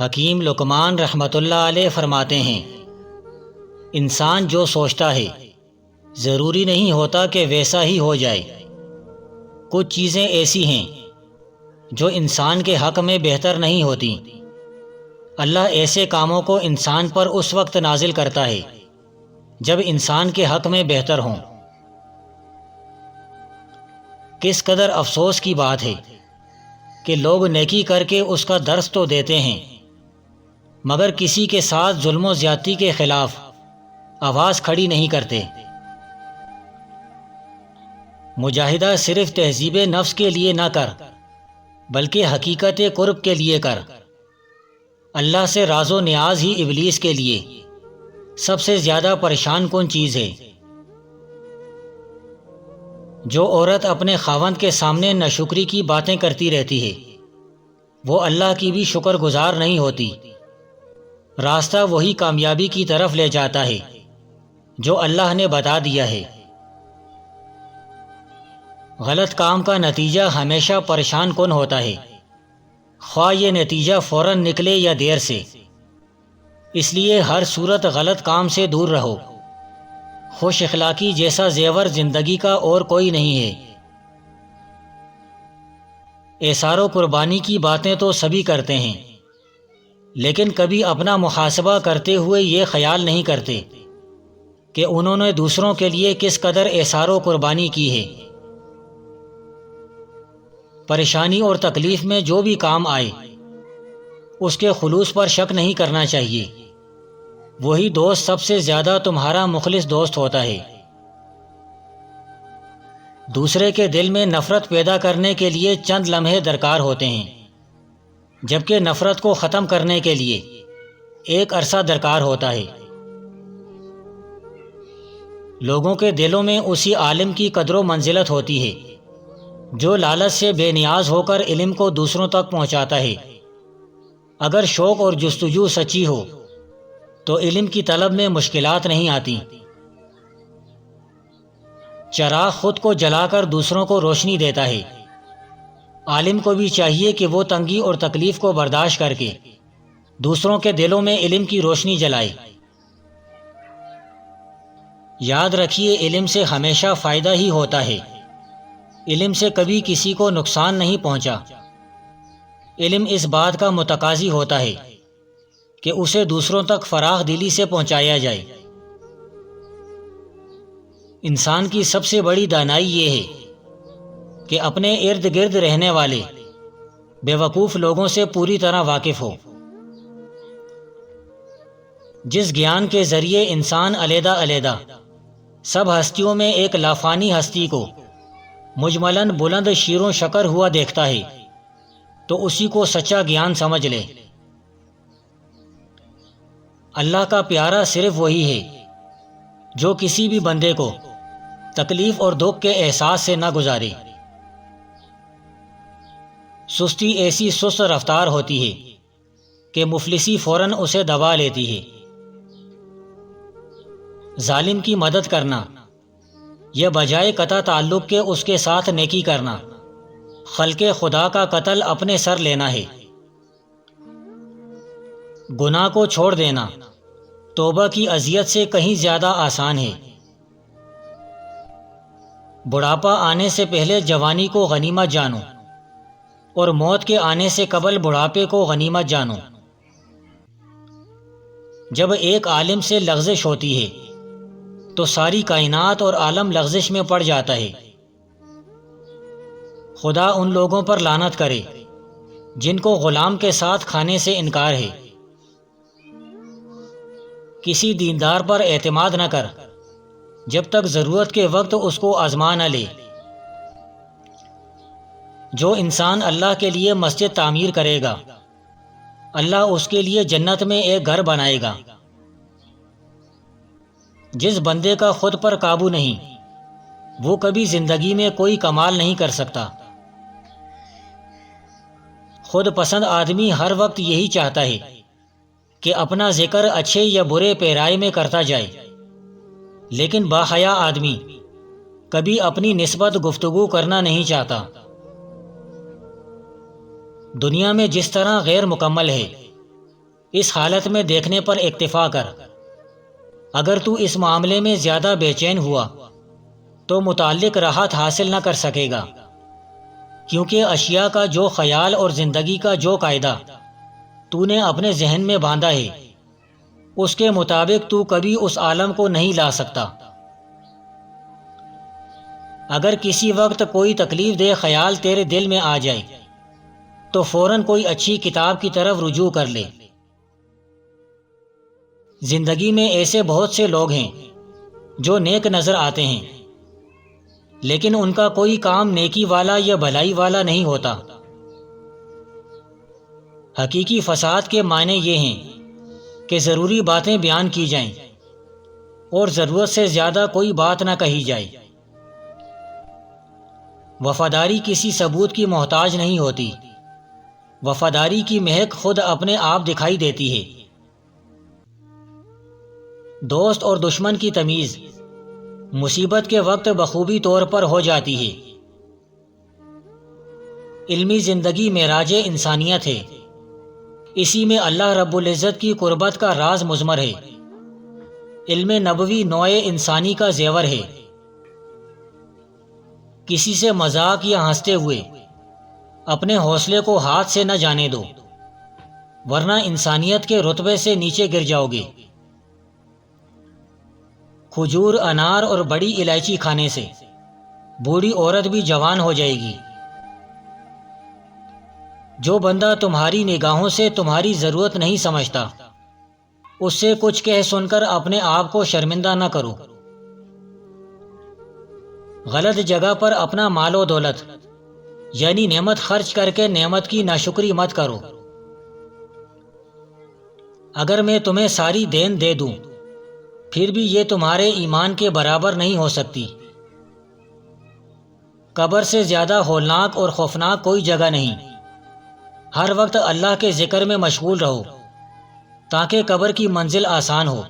حکیم لقمان رحمۃ اللہ علیہ فرماتے ہیں، انسان جو سوچتا ہے ضروری نہیں ہوتا کہ ویسا ہی ہو جائے۔ کچھ چیزیں ایسی ہیں جو انسان کے حق میں بہتر نہیں ہوتی۔ اللہ ایسے کاموں کو انسان پر اس وقت نازل کرتا ہے جب انسان کے حق میں بہتر ہوں۔ کس قدر افسوس کی بات ہے کہ لوگ نیکی کر کے اس کا درس تو دیتے ہیں، مگر کسی کے ساتھ ظلم و زیادتی کے خلاف آواز کھڑی نہیں کرتے۔ مجاہدہ صرف تہذیب نفس کے لیے نہ کر، بلکہ حقیقت قرب کے لیے کر۔ اللہ سے راز و نیاز ہی ابلیس کے لیے سب سے زیادہ پریشان کن چیز ہے۔ جو عورت اپنے خاوند کے سامنے ناشکری کی باتیں کرتی رہتی ہے، وہ اللہ کی بھی شکر گزار نہیں ہوتی۔ راستہ وہی کامیابی کی طرف لے جاتا ہے جو اللہ نے بتا دیا ہے۔ غلط کام کا نتیجہ ہمیشہ پریشان کن ہوتا ہے، خواہ یہ نتیجہ فوراً نکلے یا دیر سے۔ اس لیے ہر صورت غلط کام سے دور رہو۔ خوش اخلاقی جیسا زیور زندگی کا اور کوئی نہیں ہے۔ ایثار و قربانی کی باتیں تو سبھی کرتے ہیں، لیکن کبھی اپنا محاسبہ کرتے ہوئے یہ خیال نہیں کرتے کہ انہوں نے دوسروں کے لیے کس قدر ایثار و قربانی کی ہے۔ پریشانی اور تکلیف میں جو بھی کام آئے اس کے خلوص پر شک نہیں کرنا چاہیے۔ وہی دوست سب سے زیادہ تمہارا مخلص دوست ہوتا ہے۔ دوسرے کے دل میں نفرت پیدا کرنے کے لیے چند لمحے درکار ہوتے ہیں، جبکہ نفرت کو ختم کرنے کے لیے ایک عرصہ درکار ہوتا ہے۔ لوگوں کے دلوں میں اسی عالم کی قدر و منزلت ہوتی ہے جو لالچ سے بے نیاز ہو کر علم کو دوسروں تک پہنچاتا ہے۔ اگر شوق اور جستجو سچی ہو تو علم کی طلب میں مشکلات نہیں آتی۔ چراغ خود کو جلا کر دوسروں کو روشنی دیتا ہے۔ عالم کو بھی چاہیے کہ وہ تنگی اور تکلیف کو برداشت کر کے دوسروں کے دلوں میں علم کی روشنی جلائے۔ یاد رکھیے، علم سے ہمیشہ فائدہ ہی ہوتا ہے۔ علم سے کبھی کسی کو نقصان نہیں پہنچا۔ علم اس بات کا متقاضی ہوتا ہے کہ اسے دوسروں تک فراخ دلی سے پہنچایا جائے۔ انسان کی سب سے بڑی دانائی یہ ہے کہ اپنے ارد گرد رہنے والے بے وقوف لوگوں سے پوری طرح واقف ہو۔ جس گیان کے ذریعے انسان علیحدہ علیحدہ سب ہستیوں میں ایک لافانی ہستی کو مجملاً بلند شیر و شکر ہوا دیکھتا ہے، تو اسی کو سچا گیان سمجھ لے۔ اللہ کا پیارا صرف وہی ہے جو کسی بھی بندے کو تکلیف اور دکھ کے احساس سے نہ گزارے۔ سستی ایسی سست رفتار ہوتی ہے کہ مفلسی فوراً اسے دبا لیتی ہے۔ ظالم کی مدد کرنا یا بجائے قطع تعلق کے اس کے ساتھ نیکی کرنا، خلق خدا کا قتل اپنے سر لینا ہے۔ گناہ کو چھوڑ دینا توبہ کی اذیت سے کہیں زیادہ آسان ہے۔ بڑھاپا آنے سے پہلے جوانی کو غنیمت جانو، اور موت کے آنے سے قبل بڑھاپے کو غنیمت جانو۔ جب ایک عالم سے لغزش ہوتی ہے تو ساری کائنات اور عالم لغزش میں پڑ جاتا ہے۔ خدا ان لوگوں پر لعنت کرے جن کو غلام کے ساتھ کھانے سے انکار ہے۔ کسی دیندار پر اعتماد نہ کر جب تک ضرورت کے وقت اس کو آزما نہ لے۔ جو انسان اللہ کے لیے مسجد تعمیر کرے گا، اللہ اس کے لیے جنت میں ایک گھر بنائے گا۔ جس بندے کا خود پر قابو نہیں، وہ کبھی زندگی میں کوئی کمال نہیں کر سکتا۔ خود پسند آدمی ہر وقت یہی چاہتا ہے کہ اپنا ذکر اچھے یا برے پیرائی میں کرتا جائے، لیکن باحیا آدمی کبھی اپنی نسبت گفتگو کرنا نہیں چاہتا۔ دنیا میں جس طرح غیر مکمل ہے اس حالت میں دیکھنے پر اکتفا کر۔ اگر تو اس معاملے میں زیادہ بے چین ہوا تو متعلق راحت حاصل نہ کر سکے گا، کیونکہ اشیاء کا جو خیال اور زندگی کا جو قاعدہ تو نے اپنے ذہن میں باندھا ہے، اس کے مطابق تو کبھی اس عالم کو نہیں لا سکتا۔ اگر کسی وقت کوئی تکلیف دہ خیال تیرے دل میں آ جائے تو فوراً کوئی اچھی کتاب کی طرف رجوع کر لے۔ زندگی میں ایسے بہت سے لوگ ہیں جو نیک نظر آتے ہیں، لیکن ان کا کوئی کام نیکی والا یا بھلائی والا نہیں ہوتا۔ حقیقی فساد کے معنی یہ ہیں کہ ضروری باتیں بیان کی جائیں اور ضرورت سے زیادہ کوئی بات نہ کہی جائے۔ وفاداری کسی ثبوت کی محتاج نہیں ہوتی، وفاداری کی مہک خود اپنے آپ دکھائی دیتی ہے۔ دوست اور دشمن کی تمیز مصیبت کے وقت بخوبی طور پر ہو جاتی ہے۔ علمی زندگی معراج انسانیت ہے، اسی میں اللہ رب العزت کی قربت کا راز مضمر ہے۔ علم نبوی نوع انسانی کا زیور ہے۔ کسی سے مذاق یا ہنستے ہوئے اپنے حوصلے کو ہاتھ سے نہ جانے دو، ورنہ انسانیت کے رتبے سے نیچے گر جاؤ گے۔ کھجور، انار اور بڑی الائچی کھانے سے بوڑھی عورت بھی جوان ہو جائے گی۔ جو بندہ تمہاری نگاہوں سے تمہاری ضرورت نہیں سمجھتا، اس سے کچھ کہہ سن کر اپنے آپ کو شرمندہ نہ کرو۔ غلط جگہ پر اپنا مال و دولت یعنی نعمت خرچ کر کے نعمت کی ناشکری مت کرو۔ اگر میں تمہیں ساری دین دے دوں پھر بھی یہ تمہارے ایمان کے برابر نہیں ہو سکتی۔ قبر سے زیادہ ہولناک اور خوفناک کوئی جگہ نہیں۔ ہر وقت اللہ کے ذکر میں مشغول رہو تاکہ قبر کی منزل آسان ہو۔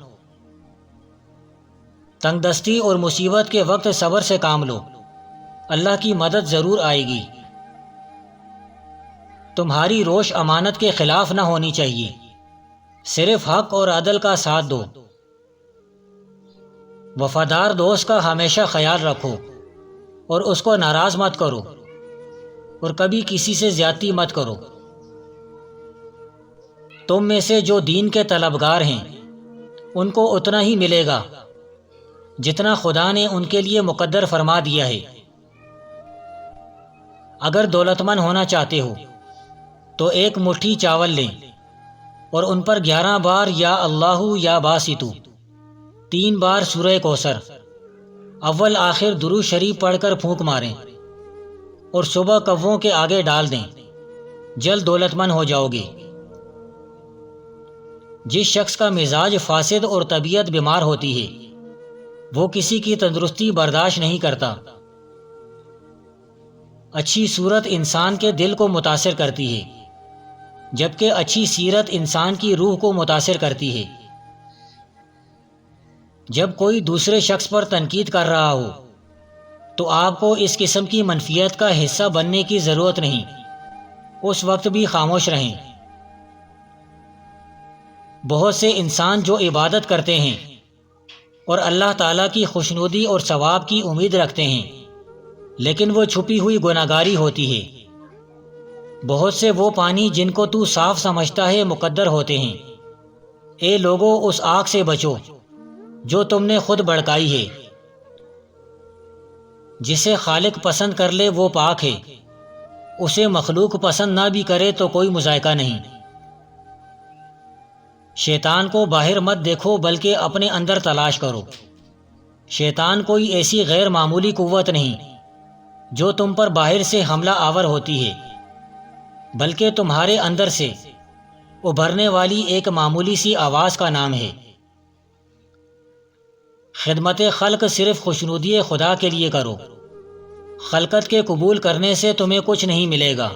تنگ دستی اور مصیبت کے وقت صبر سے کام لو، اللہ کی مدد ضرور آئے گی۔ تمہاری روش امانت کے خلاف نہ ہونی چاہیے، صرف حق اور عدل کا ساتھ دو۔ وفادار دوست کا ہمیشہ خیال رکھو اور اس کو ناراض مت کرو، اور کبھی کسی سے زیادتی مت کرو۔ تم میں سے جو دین کے طلبگار ہیں ان کو اتنا ہی ملے گا جتنا خدا نے ان کے لیے مقدر فرما دیا ہے۔ اگر دولت مند ہونا چاہتے ہو تو ایک مٹھی چاول لیں اور ان پر 11 بار یا اللہ یا باسطو، 3 بار سورہ کوثر اول آخر درود شریف پڑھ کر پھونک ماریں اور صبح کووں کے آگے ڈال دیں، جلد دولت مند ہو جاؤ گے۔ جس شخص کا مزاج فاسد اور طبیعت بیمار ہوتی ہے وہ کسی کی تندرستی برداشت نہیں کرتا۔ اچھی صورت انسان کے دل کو متاثر کرتی ہے، جبکہ اچھی سیرت انسان کی روح کو متاثر کرتی ہے۔ جب کوئی دوسرے شخص پر تنقید کر رہا ہو تو آپ کو اس قسم کی منفیت کا حصہ بننے کی ضرورت نہیں، اس وقت بھی خاموش رہیں۔ بہت سے انسان جو عبادت کرتے ہیں اور اللہ تعالیٰ کی خوشنودی اور ثواب کی امید رکھتے ہیں، لیکن وہ چھپی ہوئی گناہگاری ہوتی ہے۔ بہت سے وہ پانی جن کو تو صاف سمجھتا ہے مقدر ہوتے ہیں۔ اے لوگو، اس آگ سے بچو جو تم نے خود بھڑکائی ہے۔ جسے خالق پسند کر لے وہ پاک ہے، اسے مخلوق پسند نہ بھی کرے تو کوئی مذائقہ نہیں۔ شیطان کو باہر مت دیکھو بلکہ اپنے اندر تلاش کرو۔ شیطان کوئی ایسی غیر معمولی قوت نہیں جو تم پر باہر سے حملہ آور ہوتی ہے، بلکہ تمہارے اندر سے ابھرنے والی ایک معمولی سی آواز کا نام ہے۔ خدمت خلق صرف خوشنودی خدا کے لیے کرو، خلقت کے قبول کرنے سے تمہیں کچھ نہیں ملے گا۔